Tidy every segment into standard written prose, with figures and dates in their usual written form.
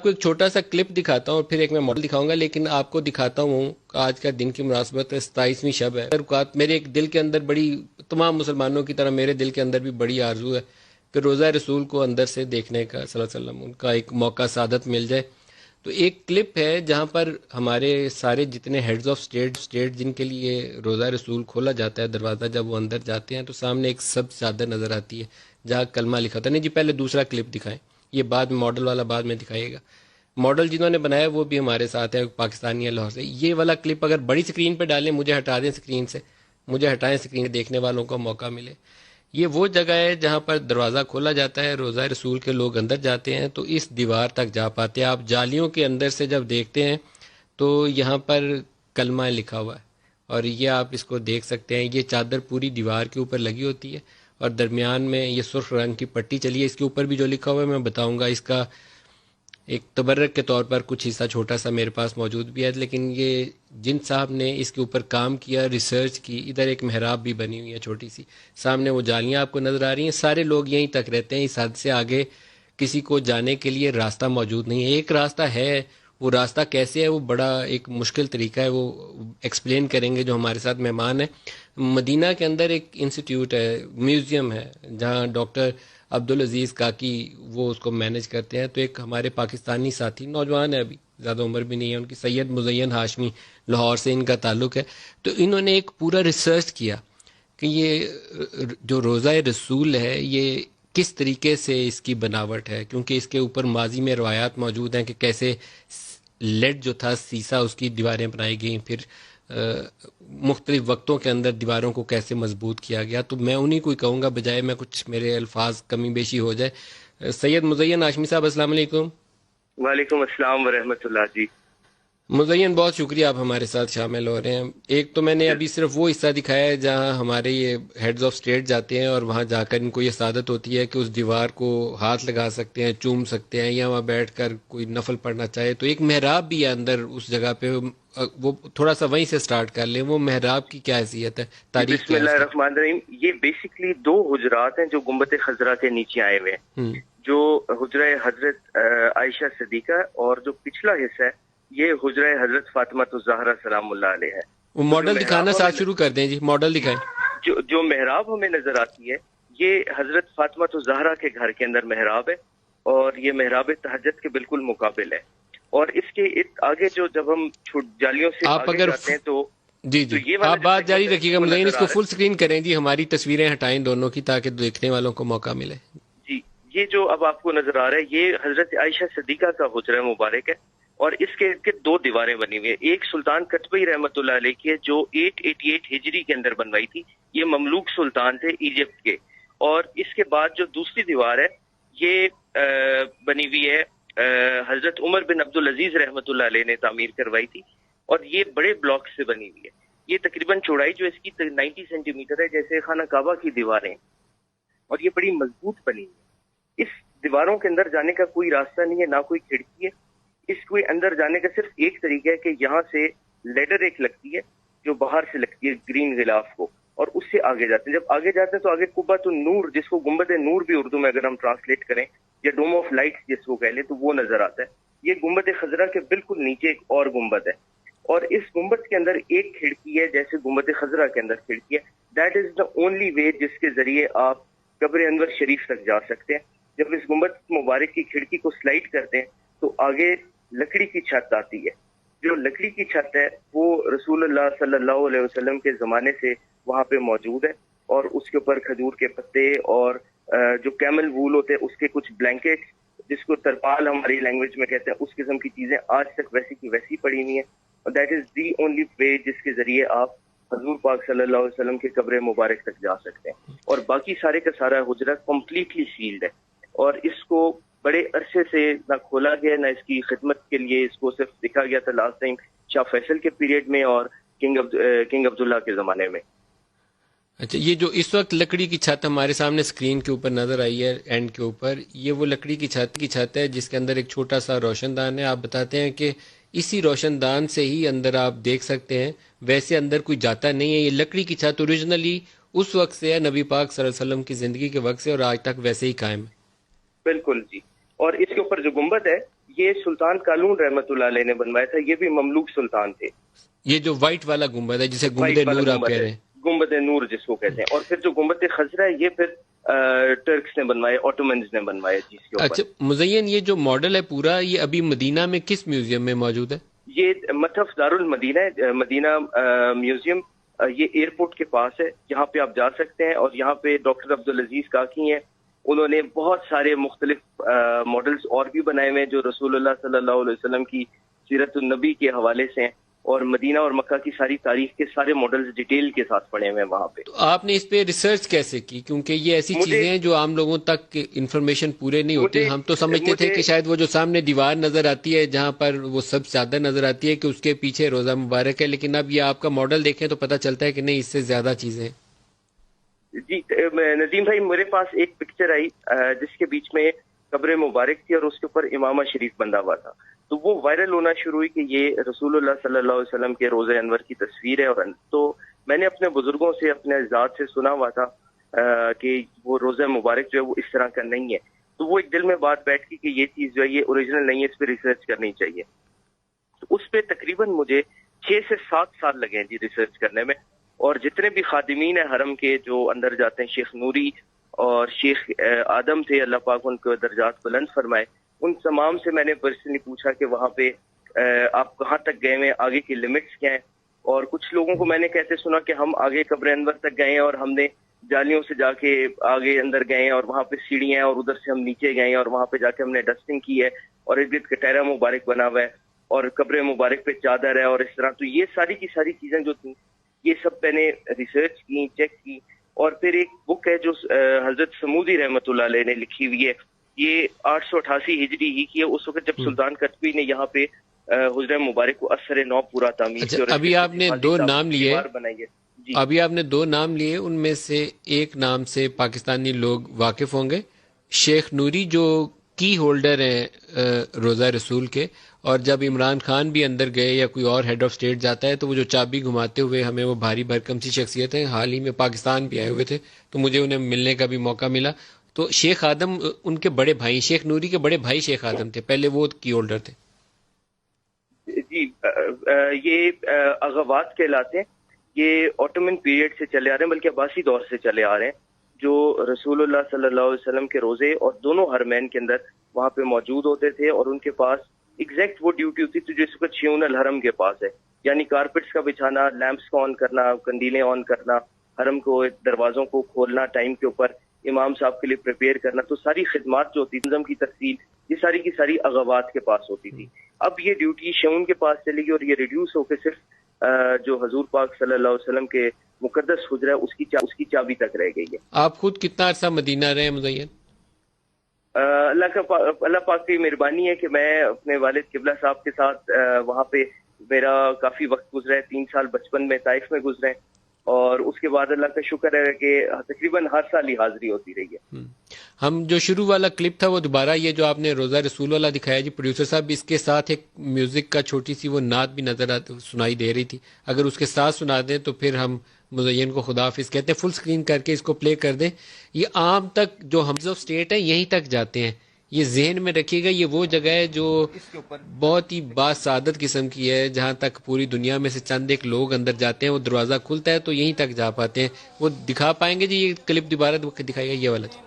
کو ایک چھوٹا سا کلپ دکھاتا ہوں اور پھر ایک میں ماڈل دکھاؤں گا، لیکن آپ کو دکھاتا ہوں آج کا دن کی مناسبت 27ویں شب ہے۔ میرے ایک دل کے اندر بڑی، تمام مسلمانوں کی طرح میرے دل کے اندر بھی بڑی آرزو ہے کہ روزہ رسول کو اندر سے دیکھنے کا، صلی اللہ علیہ وسلم، ان کا ایک موقع سعادت مل جائے۔ تو ایک کلپ ہے جہاں پر ہمارے سارے جتنے ہیڈز آف اسٹیٹ جن کے لیے روزہ رسول کھولا جاتا ہے دروازہ، جب وہ اندر جاتے ہیں تو سامنے ایک سبز چادر نظر آتی ہے جہاں کلمہ لکھا تھا۔ نہیں جی، پہلے دوسرا کلپ دکھائیں، یہ بعد میں ماڈل والا بعد میں دکھائیے گا۔ ماڈل جنہوں نے بنایا وہ بھی ہمارے ساتھ ہے، پاکستانی ہے لاہور سے۔ یہ والا کلپ اگر بڑی سکرین پہ ڈالیں، مجھے ہٹا دیں سکرین سے، مجھے ہٹائیں سکرین، دیکھنے والوں کو موقع ملے۔ یہ وہ جگہ ہے جہاں پر دروازہ کھولا جاتا ہے، روزہ رسول کے لوگ اندر جاتے ہیں تو اس دیوار تک جا پاتے ہیں۔ آپ جالیوں کے اندر سے جب دیکھتے ہیں تو یہاں پر کلمہ لکھا ہوا ہے اور یہ آپ اس کو دیکھ سکتے ہیں۔ یہ چادر پوری دیوار کے اوپر لگی ہوتی ہے اور درمیان میں یہ سرخ رنگ کی پٹی چلی ہے۔ اس کے اوپر بھی جو لکھا ہوا ہے میں بتاؤں گا، اس کا ایک تبرک کے طور پر کچھ حصہ چھوٹا سا میرے پاس موجود بھی ہے، لیکن یہ جن صاحب نے اس کے اوپر کام کیا، ریسرچ کی، ادھر ایک محراب بھی بنی ہوئی ہے چھوٹی سی، سامنے وہ جالیاں آپ کو نظر آ رہی ہیں۔ سارے لوگ یہیں تک رہتے ہیں، اس حد سے آگے کسی کو جانے کے لیے راستہ موجود نہیں ہے۔ ایک راستہ ہے، وہ راستہ کیسے ہے وہ بڑا ایک مشکل طریقہ ہے، وہ ایکسپلین کریں گے جو ہمارے ساتھ مہمان ہیں۔ مدینہ کے اندر ایک انسٹیٹیوٹ ہے، میوزیم ہے، جہاں ڈاکٹر عبدالعزیز کاکی وہ اس کو مینج کرتے ہیں۔ تو ایک ہمارے پاکستانی ساتھی، نوجوان ہے، ابھی زیادہ عمر بھی نہیں ہے ان کی، سید مزین ہاشمی، لاہور سے ان کا تعلق ہے۔ تو انہوں نے ایک پورا ریسرچ کیا کہ یہ جو روزہ رسول ہے یہ کس طریقے سے اس کی بناوٹ ہے، کیونکہ اس کے اوپر ماضی میں روایات موجود ہیں کہ کیسے لیڈ جو تھا سیسا، اس کی دیواریں بنائی گئیں، پھر مختلف وقتوں کے اندر دیواروں کو کیسے مضبوط کیا گیا۔ تو میں انہی کو ہی کہوں گا، بجائے میں کچھ میرے الفاظ کمی بیشی ہو جائے۔ سید مزین ہاشمی صاحب السلام علیکم۔ وعلیکم السلام ورحمۃ اللہ جی۔ مزین بہت شکریہ، آپ ہمارے ساتھ شامل ہو رہے ہیں۔ ایک تو میں نے ابھی صرف وہ حصہ دکھایا ہے جہاں ہمارے یہ ہیڈز آف اسٹیٹ جاتے ہیں اور وہاں جا کر ان کو یہ سعادت ہوتی ہے کہ اس دیوار کو ہاتھ لگا سکتے ہیں، چوم سکتے ہیں، یا وہاں بیٹھ کر کوئی نفل پڑھنا چاہے۔ تو ایک محراب بھی ہے اندر اس جگہ پہ، وہ تھوڑا سا وہیں سے سٹارٹ کر لیں، وہ محراب کی کیا حیثیت ہے، تاریخ بسم کیا ہے اللہ اس کی؟ الرحمن الرحیم۔ یہ بیسیکلی دو حجرات ہیں جو گنبد خضرا کے نیچے آئے ہوئے ہیں، جو حجرہ حضرت عائشہ صدیقہ، اور جو پچھلا حصہ ہے یہ حجرہ حضرت فاطمہ الزہرا سلام اللہ علیہ ہے۔ وہ ماڈل دکھانا ساتھ شروع کر دیں جی، ماڈل دکھائیں۔ جو محراب ہمیں نظر آتی ہے یہ حضرت فاطمہ الزہرا کے گھر کے اندر محراب ہے، اور یہ محراب تہجد کے بالکل مقابل ہے۔ اور اس کے آگے جو جب ہم جالیوں سے آپ آگے اگر جاتے ہیں تو جی آپ بات جاری رکھیے گا مزین، اس کو فل سکرین کریں جی، ہماری تصویریں ہٹائیں دونوں کی تاکہ دیکھنے والوں کو موقع ملے۔ جی، یہ جو اب آپ کو نظر آ رہا ہے یہ حضرت عائشہ صدیقہ کا حجرہ مبارک ہے، اور اس کے دو دیواریں بنی ہوئی ہیں۔ ایک سلطان قطبی رحمۃ اللہ علیہ کی ہے جو 888 ہجری کے اندر بنوائی تھی، یہ مملوک سلطان تھے ایجپٹ کے۔ اور اس کے بعد جو دوسری دیوار ہے یہ بنی ہوئی ہے حضرت عمر بن عبدالعزیز رحمۃ اللہ علیہ نے تعمیر کروائی تھی، اور یہ بڑے بلاک سے بنی ہوئی ہے۔ یہ تقریباً چوڑائی جو اس کی 90 سینٹی میٹر ہے، جیسے خانہ کعبہ کی دیواریں، اور یہ بڑی مضبوط بنی ہوئی ہے۔ اس دیواروں کے اندر جانے کا کوئی راستہ نہیں ہے، نہ کوئی کھڑکی ہے۔ اس کو اندر جانے کا صرف ایک طریقہ ہے کہ یہاں سے لیڈر ایک لگتی ہے جو باہر سے لگتی ہے گرین غلاف کو، اور اس سے آگے جاتے ہیں۔ جب آگے جاتے ہیں تو آگے قبۃ النور، جس کو گنبد نور بھی اردو میں اگر ہم ٹرانسلیٹ کریں، یا ڈوم آف لائٹ جس کو کہہ لیں، تو وہ نظر آتا ہے۔ یہ گنبد خضرا کے بالکل نیچے ایک اور گنبد ہے، اور اس گنبد کے اندر ایک کھڑکی ہے جیسے گنبد خضرا کے اندر کھڑکی ہے۔ That is the only way جس کے ذریعے آپ قبر انور شریف تک جا سکتے ہیں۔ جب اس گنبد مبارک کی کھڑکی کو سلائڈ کرتے ہیں تو آگے لکڑی کی چھت آتی ہے۔ جو لکڑی کی چھت ہے وہ رسول اللہ صلی اللہ علیہ وسلم کے زمانے سے وہاں پہ موجود ہے، اور اس کے اوپر کھجور کے پتے اور جو کیمل وول ہوتے ہیں اس کے کچھ بلینکٹ، جس کو ترپال ہماری لینگویج میں کہتے ہیں، اس قسم کی چیزیں آج تک ویسی کی ویسی پڑی ہوئی ہیں۔ اور that is the only way جس کے ذریعے آپ حضور پاک صلی اللہ علیہ وسلم کے قبر مبارک تک جا سکتے ہیں۔ اور باقی سارے کا سارا حجرہ کمپلیٹلی سیلڈ ہے، اور اس کو بڑے عرصے سے نہ کھولا گیا، نہ اس کی خدمت کے لیے اس کو صرف دکھا گیا تھا لاسٹ ٹائم شاہ فیصل کے پیریڈ میں اور کنگ عبداللہ کے زمانے میں۔ اچھا، یہ جو اس وقت لکڑی کی چھت ہمارے سامنے اسکرین کے اوپر نظر آئی ہے اینڈ کے اوپر، یہ وہ لکڑی کی چھت ہے جس کے اندر ایک چھوٹا سا روشن دان ہے۔ آپ بتاتے ہیں کہ اسی روشن دان سے ہی اندر آپ دیکھ سکتے ہیں، ویسے اندر کوئی جاتا نہیں ہے۔ یہ لکڑی کی چھت اوریجنلی اس وقت سے ہے، نبی پاک صلی اللہ علیہ وسلم کی زندگی کے وقت سے، اور آج تک ویسے ہی قائم ہے۔ بالکل جی۔ اور اس کے اوپر جو گنبد ہے یہ سلطان قالون رحمت اللہ علیہ نے بنوایا تھا، یہ بھی مملوک سلطان تھے. یہ جو وائٹ والا گنبد ہے جسے گنبد نور آپ کہہ رہے ہیں، گنبد نور جس کو کہتے ہیں. اور پھر جو گنبد خضرا ہے یہ پھر ٹرکس نے بنوایا، اوٹومنز نے بنوایا جس کے اوپر. اچھا مزین، یہ جو ماڈل ہے پورا، یہ ابھی مدینہ میں کس میوزیم میں موجود ہے؟ یہ متحف دارالمدینہ ہے، مدینہ میوزیم. یہ ایئرپورٹ کے پاس ہے، یہاں پہ آپ جا سکتے ہیں. اور یہاں پہ ڈاکٹر عبدالعزیز کاکی ہیں، انہوں نے بہت سارے مختلف ماڈلز اور بھی بنائے ہوئے ہیں جو رسول اللہ صلی اللہ علیہ وسلم کی سیرت النبی کے حوالے سے ہیں. اور مدینہ اور مکہ کی ساری تاریخ کے سارے ماڈلز ڈیٹیل کے ساتھ پڑے ہوئے ہیں وہاں پہ. تو آپ نے اس پہ ریسرچ کیسے کی؟ کیونکہ یہ ایسی چیزیں ہیں جو عام لوگوں تک انفارمیشن پورے نہیں ہوتے. ہم تو سمجھتے تھے کہ شاید وہ جو سامنے دیوار نظر آتی ہے جہاں پر وہ سب چادر نظر آتی ہے کہ اس کے پیچھے روزہ مبارک ہے، لیکن اب یہ آپ کا ماڈل دیکھیں تو پتہ چلتا ہے کہ نہیں، اس سے زیادہ چیزیں. جی ندیم بھائی، میرے پاس ایک پکچر آئی جس کے بیچ میں قبر مبارک تھی اور اس کے اوپر امامہ شریف بندہ ہوا تھا. تو وہ وائرل ہونا شروع ہوئی کہ یہ رسول اللہ صلی اللہ علیہ وسلم کے روزہ انور کی تصویر ہے. اور تو میں نے اپنے بزرگوں سے، اپنے اجداد سے سنا ہوا تھا کہ وہ روزہ مبارک جو ہے وہ اس طرح کا نہیں ہے. تو وہ ایک دل میں بات بیٹھ گئی کہ یہ چیز جو ہے یہ اوریجنل نہیں ہے، اس پہ ریسرچ کرنی چاہیے. تو اس پہ تقریباً مجھے 6 سے 7 سال لگے ہیں جی ریسرچ کرنے میں. اور جتنے بھی خادمین ہیں حرم کے جو اندر جاتے ہیں، شیخ نوری اور شیخ آدم تھے، اللہ پاک ان کے درجات بلند فرمائے، ان تمام سے میں نے پرسنلی پوچھا کہ وہاں پہ آپ کہاں تک گئے ہیں، آگے کی لمٹس کیا ہیں. اور کچھ لوگوں کو میں نے کہتے سنا کہ ہم آگے قبر انور تک گئے ہیں اور ہم نے جالیوں سے جا کے آگے اندر گئے ہیں اور وہاں پہ سیڑھیاں ہیں اور ادھر سے ہم نیچے گئے ہیں اور وہاں پہ جا کے ہم نے ڈسٹنگ کی ہے اور ارد گرد کٹہرا مبارک بنا ہوا ہے اور قبر مبارک پہ چادر ہے اور اس طرح. تو یہ ساری کی ساری چیزیں جو تھیں یہ سب میں نے ریسرچ کی، چیک کی. اور پھر ایک بک ہے جو حضرت سمودی رحمت اللہ علیہ نے لکھی ہوئی ہے، یہ 888 ہجری ہی کی ہے، اس وقت جب سلطان قطبی نے یہاں پہ حجرہ مبارک کو اثر نو پورا تعمیر کیا. ابھی آپ نے 2 نام لیے، جی ابھی آپ نے 2 نام لیے، ان میں سے ایک نام سے پاکستانی لوگ واقف ہوں گے، شیخ نوری جو کی ہولڈر ہیں روزہ رسول کے. اور جب عمران خان بھی اندر گئے یا کوئی اور ہیڈ آف اسٹیٹ جاتا ہے تو وہ جو چابی گھماتے ہوئے ہمیں وہ بھاری بھرکم سی شخصیت ہیں. حال ہی میں پاکستان بھی آئے ہوئے تھے تو مجھے انہیں ملنے کا بھی موقع ملا. تو شیخ آدم ان کے بڑے بھائی، شیخ نوری کے بڑے بھائی شیخ آدم تھے، پہلے وہ کی ہولڈر تھے. جی یہ اغوات کہلاتے ہیں. یہ اوٹومن پیریڈ سے چلے آ رہے ہیں، بلکہ عباسی دور سے چلے آ رہے ہیں، جو رسول اللہ صلی اللہ علیہ وسلم کے روزے اور دونوں حرمین کے اندر وہاں پہ موجود ہوتے تھے. اور ان کے پاس ایگزیکٹ وہ ڈیوٹی ہوتی تھی جو اس وقت شیون الحرم کے پاس ہے، یعنی کارپیٹس کا بچھانا، لیمپس کو آن کرنا، کندیلیں آن کرنا، حرم کو دروازوں کو کھولنا ٹائم کے اوپر، امام صاحب کے لیے پریپیئر کرنا. تو ساری خدمات جو ہوتی تھی، نظم کی تفصیل، یہ ساری کی ساری اغوات کے پاس ہوتی تھی. اب یہ ڈیوٹی شیون کے پاس چلے گی اور یہ ریڈیوس ہو کے صرف جو حضور پاک صلی اللہ علیہ وسلم کے مقدس حجرہ ہے اس کی چابی تک رہ گئی ہے. آپ خود کتنا عرصہ مدینہ رہے ہیں مزین؟ اللہ پاک کی مہربانی ہے کہ میں اپنے والد قبلہ صاحب کے ساتھ وہاں پہ میرا کافی وقت گزرا ہے. 3 سال بچپن میں طائف میں گزرے ہیں اور اس کے بعد اللہ کا شکر ہے کہ تقریباً ہر سال ہی حاضری ہوتی رہی ہے. ہم جو شروع والا کلپ تھا وہ دوبارہ، یہ جو آپ نے روزہ رسول والا دکھایا جی پروڈیوسر صاحب، اس کے ساتھ ایک میوزک کا چھوٹی سی وہ نعت بھی نظر سنائی دے رہی تھی، اگر اس کے ساتھ سنا دیں تو پھر ہم مزین کو خدا حافظ کہتے ہیں. فل سکرین کر کے اس کو پلے کر دیں. یہ عام تک جو حمزہ اسٹیٹ ہے یہیں تک جاتے ہیں، یہ ذہن میں رکھیے گا. یہ وہ جگہ ہے جو بہت ہی باسعادت قسم کی ہے، جہاں تک پوری دنیا میں سے چند ایک لوگ اندر جاتے ہیں، وہ دروازہ کھلتا ہے تو یہیں تک جا پاتے ہیں. وہ دکھا پائیں گے جی یہ کلپ دوبارہ دکھائے گا یہ والا جی.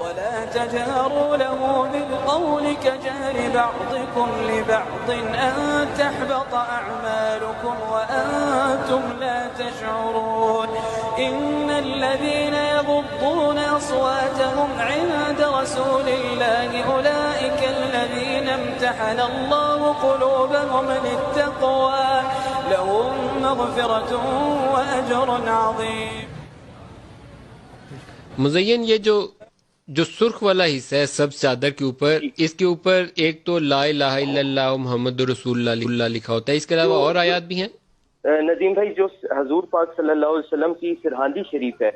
ولا تجهروا له بالقول كجهر بعضكم لبعض أن تحبط أعمالكم وأنتم لا تشعرون إن الذين يغضون أصواتهم عند رسول الله أولئك الذين امتحن الله قلوبهم للتقوى لهم مغفرة وأجر عظيم. مزین یہ جو سرخ والا حصہ ہے سب چادر کے اوپر، اس کے اوپر ایک تو لا الہ الا اللہ محمد رسول اللہ لکھا ہوتا ہے، اس کے علاوہ اور آیات بھی ہیں؟ ندیم بھائی، جو حضور پاک صلی اللہ علیہ وسلم کی سرحاندی شریف ہے،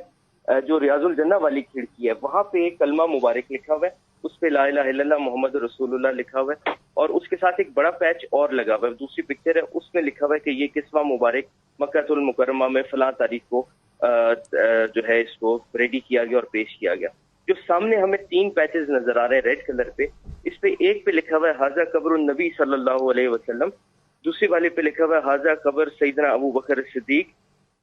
جو ریاض الجنہ والی کھڑکی ہے، وہاں پہ ایک کلمہ مبارک لکھا ہوا ہے، اس پہ لا الہ الا اللہ محمد رسول اللہ لکھا ہوا ہے، اور اس کے ساتھ ایک بڑا پیچ اور لگا ہوا ہے. دوسری پکچر ہے، اس میں لکھا ہوا ہے کہ یہ قسمہ مبارک مکہ المکرمہ میں فلاں تاریخ کو جو ہے اس کو ریڈی کیا گیا اور پیش کیا گیا. جو سامنے ہمیں 3 پیچز نظر آ رہے ہیں ریڈ کلر پہ، اس پہ ایک پہ لکھا ہوا ہے حاذا قبر النبی صلی اللہ علیہ وسلم، دوسرے والے پہ لکھا ہوا ہے حاذا قبر سیدنا ابو بکر صدیق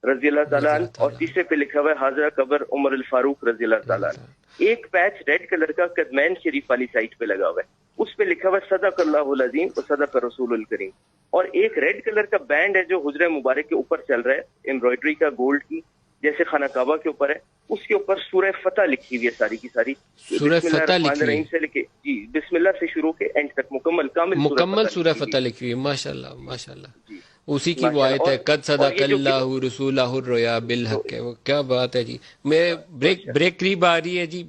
رضی اللہ تعالیٰ عنہ، اور تیسرے پہ لکھا ہوا ہے حاضرہ قبر عمر الفاروق رضی اللہ تعالیٰ عنہ۔ ایک پیچ ریڈ کلر کا قدمین شریف والی سائٹ پہ لگا ہوا ہے، اس پہ لکھا ہوا ہے صدق اللہ العظیم و صدق رسول الکریم، اور ایک ریڈ کلر کا بینڈ ہے جو حجرہ مبارک کے اوپر چل رہا ہے، ایمبرائڈری کا گولڈ کی جیسے خانہ کعبہ کے اوپر ہے، اس کے اوپر سورہ فتح لکھی ہوئی ہے ساری کی ساری، سورہ فتح لکھی ہوئی سے لے کے جی بسم اللہ سے شروع کے اینڈ تک مکمل سورہ فتح لکھی ہوئی ہے۔ ماشاءاللہ ماشاءاللہ، جی اسی کی وہ آیت ہے قد صدق اللہ رسولہ الرؤیا بالحق ہے۔ وہ کیا بات ہے جی، میں بریک قریب آ رہی ہے جی۔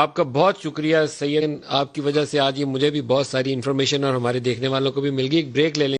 آپ کا بہت شکریہ سید، آپ کی وجہ سے آج یہ مجھے بھی بہت ساری انفارمیشن اور ہمارے دیکھنے والوں کو بھی مل گئی۔ ایک بریک لے لیں۔